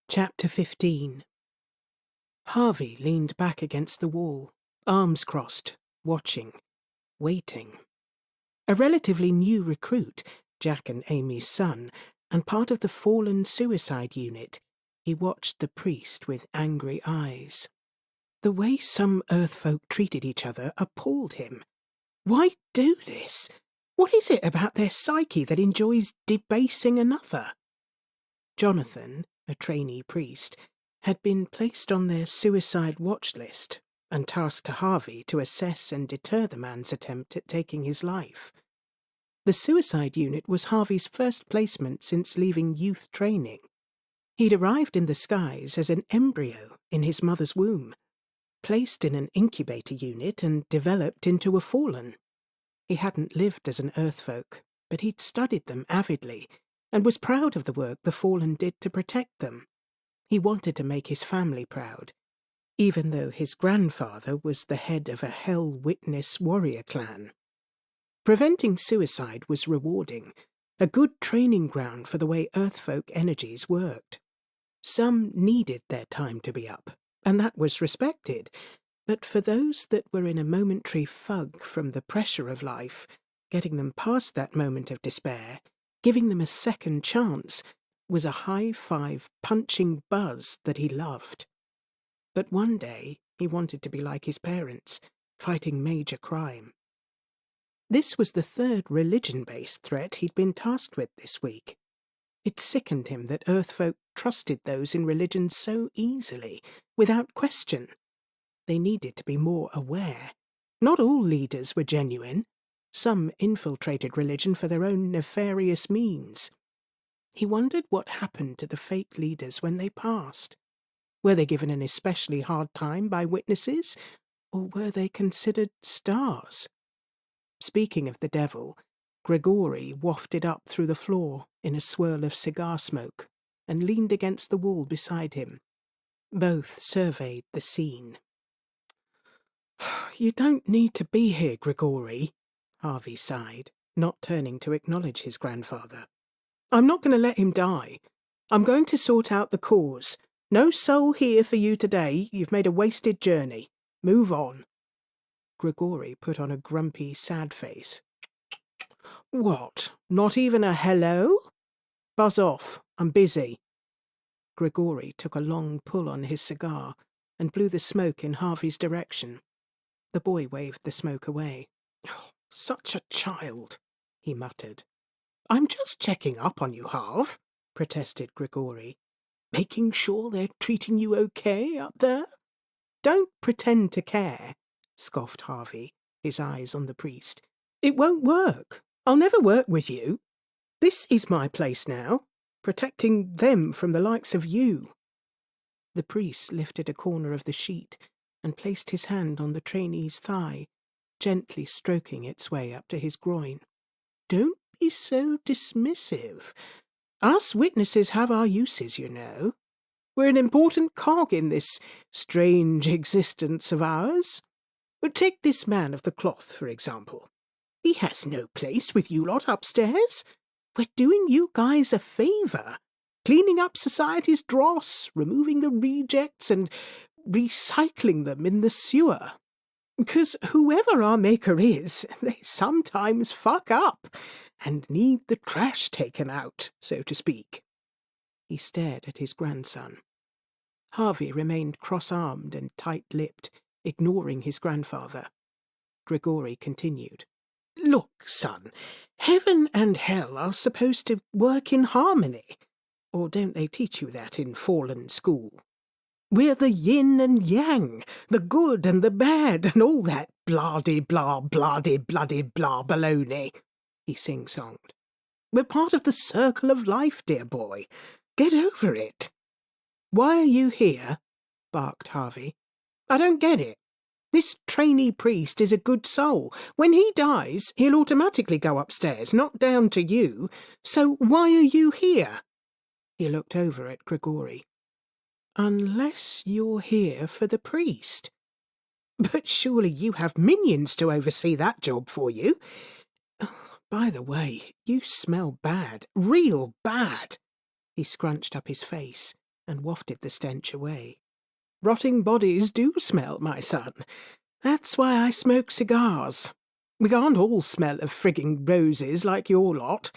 Chapter 15. Harvey leaned back against the wall, arms crossed, watching, waiting. A relatively new recruit, Jack and Amy's son, and part of the fallen suicide unit, he watched the priest with angry eyes. The way some earthfolk treated each other appalled him. Why do this? What is it about their psyche that enjoys debasing another? Jonathan, a trainee priest, had been placed on their suicide watch list and tasked to Harvey to assess and deter the man's attempt at taking his life. The suicide unit was Harvey's first placement since leaving youth training. He'd arrived in the skies as an embryo in his mother's womb, placed in an incubator unit and developed into a fallen. He hadn't lived as an earthfolk, but he'd studied them avidly and was proud of the work the fallen did to protect them. He wanted to make his family proud, even though his grandfather was the head of a Hell Witness warrior clan. Preventing suicide was rewarding, a good training ground for the way earthfolk energies worked. Some needed their time to be up, and that was respected, but for those that were in a momentary fug from the pressure of life, getting them past that moment of despair, giving them a second chance, was a high-five punching buzz that he loved. But one day he wanted to be like his parents, fighting major crime. This was the third religion-based threat he'd been tasked with this week. It sickened him that earthfolk trusted those in religion so easily, without question. They needed to be more aware. Not all leaders were genuine. Some infiltrated religion for their own nefarious means. He wondered what happened to the fake leaders when they passed. Were they given an especially hard time by witnesses, or were they considered stars? Speaking of the devil, Gregory wafted up through the floor in a swirl of cigar smoke and leaned against the wall beside him. Both surveyed the scene. "You don't need to be here, Gregory," Harvey sighed, not turning to acknowledge his grandfather. "I'm not going to let him die. I'm going to sort out the cause. No soul here for you today. You've made a wasted journey. Move on." Gregory put on a grumpy, sad face. "What? Not even a hello? Buzz off. I'm busy." Gregory took a long pull on his cigar and blew the smoke in Harvey's direction. The boy waved the smoke away. "Oh, such a child," he muttered. "I'm just checking up on you, Harv," protested Gregory. "Making sure they're treating you okay up there?" "Don't pretend to care," scoffed Harvey, his eyes on the priest. "It won't work. I'll never work with you. This is my place now, protecting them from the likes of you." The priest lifted a corner of the sheet and placed his hand on the trainee's thigh, gently stroking its way up to his groin. "Don't be so dismissive. Us witnesses have our uses, you know. We're an important cog in this strange existence of ours. Take this man of the cloth, for example. He has no place with you lot upstairs. We're doing you guys a favour, cleaning up society's dross, removing the rejects and recycling them in the sewer. Because whoever our maker is, they sometimes fuck up and need the trash taken out, so to speak." He stared at his grandson. Harvey remained cross-armed and tight-lipped, ignoring his grandfather. Gregory continued. "Look, son, heaven and hell are supposed to work in harmony. Or don't they teach you that in fallen school? We're the yin and yang, the good and the bad, and all that blah-de-blah, blah-de-bloody-blah baloney," he sing-songed. "We're part of the circle of life, dear boy. Get over it." "Why are you here?" barked Harvey. "I don't get it. This trainee priest is a good soul. When he dies, he'll automatically go upstairs, not down to you. So why are you here?" He looked over at Gregory. "Unless you're here for the priest. But surely you have minions to oversee that job for you. By the way, you smell bad, real bad." He scrunched up his face. and wafted the stench away. "Rotting bodies do smell, my son. That's why I smoke cigars. We can't all smell of frigging roses like your lot.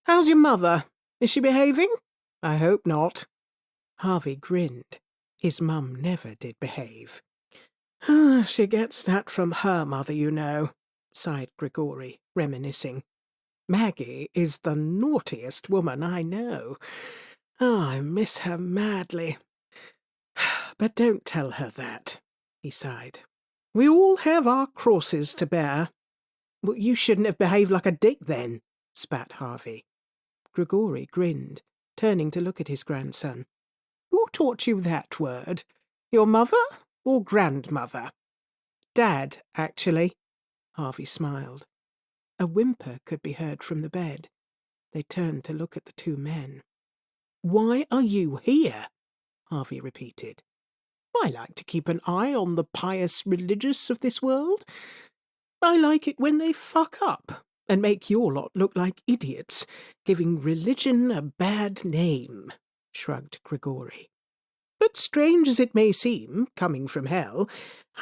How's your mother? Is she behaving? I hope not." Harvey grinned. His mum never did behave. "She gets that from her mother, you know," sighed Grigori, reminiscing. "Maggie is the naughtiest woman I know. I miss her madly. But don't tell her that," he sighed. "We all have our crosses to bear." "Well, you shouldn't have behaved like a dick then," spat Harvey. Grigori grinned, turning to look at his grandson. "Who taught you that word? Your mother or grandmother?" "Dad, actually." Harvey smiled. A whimper could be heard from the bed. They turned to look at the two men. "Why are you here?" Harvey repeated. "I like to keep an eye on the pious religious of this world. I like it when they fuck up and make your lot look like idiots, giving religion a bad name," shrugged Grigori. "But strange as it may seem, coming from hell,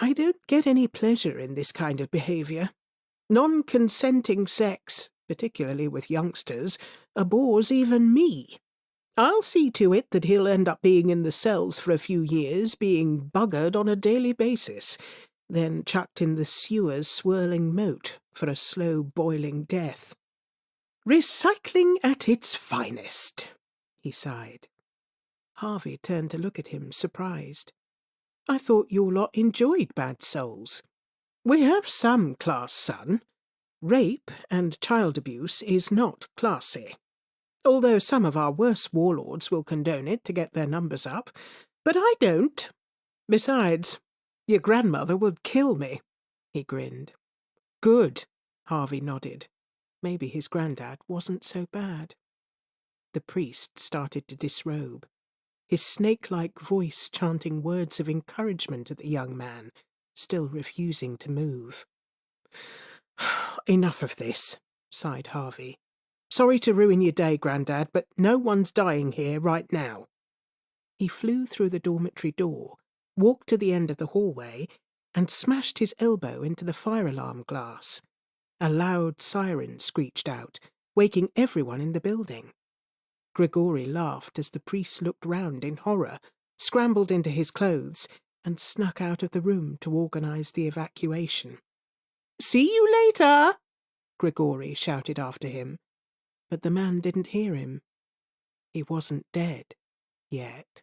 I don't get any pleasure in this kind of behaviour. Non-consenting sex, particularly with youngsters, abhors even me. I'll see to it that he'll end up being in the cells for a few years, being buggered on a daily basis, then chucked in the sewer's swirling moat for a slow-boiling death. Recycling at its finest," he sighed. Harvey turned to look at him, surprised. "I thought you lot enjoyed bad souls." "We have some class, son. Rape and child abuse is not classy. Although some of our worst warlords will condone it to get their numbers up. But I don't. Besides, your grandmother would kill me," he grinned. "Good," Harvey nodded. Maybe his granddad wasn't so bad. The priest started to disrobe, his snake-like voice chanting words of encouragement at the young man, still refusing to move. "Enough of this," sighed Harvey. "Sorry to ruin your day, Grandad, but no one's dying here right now." He flew through the dormitory door, walked to the end of the hallway, and smashed his elbow into the fire alarm glass. A loud siren screeched out, waking everyone in the building. Grigori laughed as the priest looked round in horror, scrambled into his clothes, and snuck out of the room to organize the evacuation. "See you later!" Grigori shouted after him. But the man didn't hear him. He wasn't dead yet.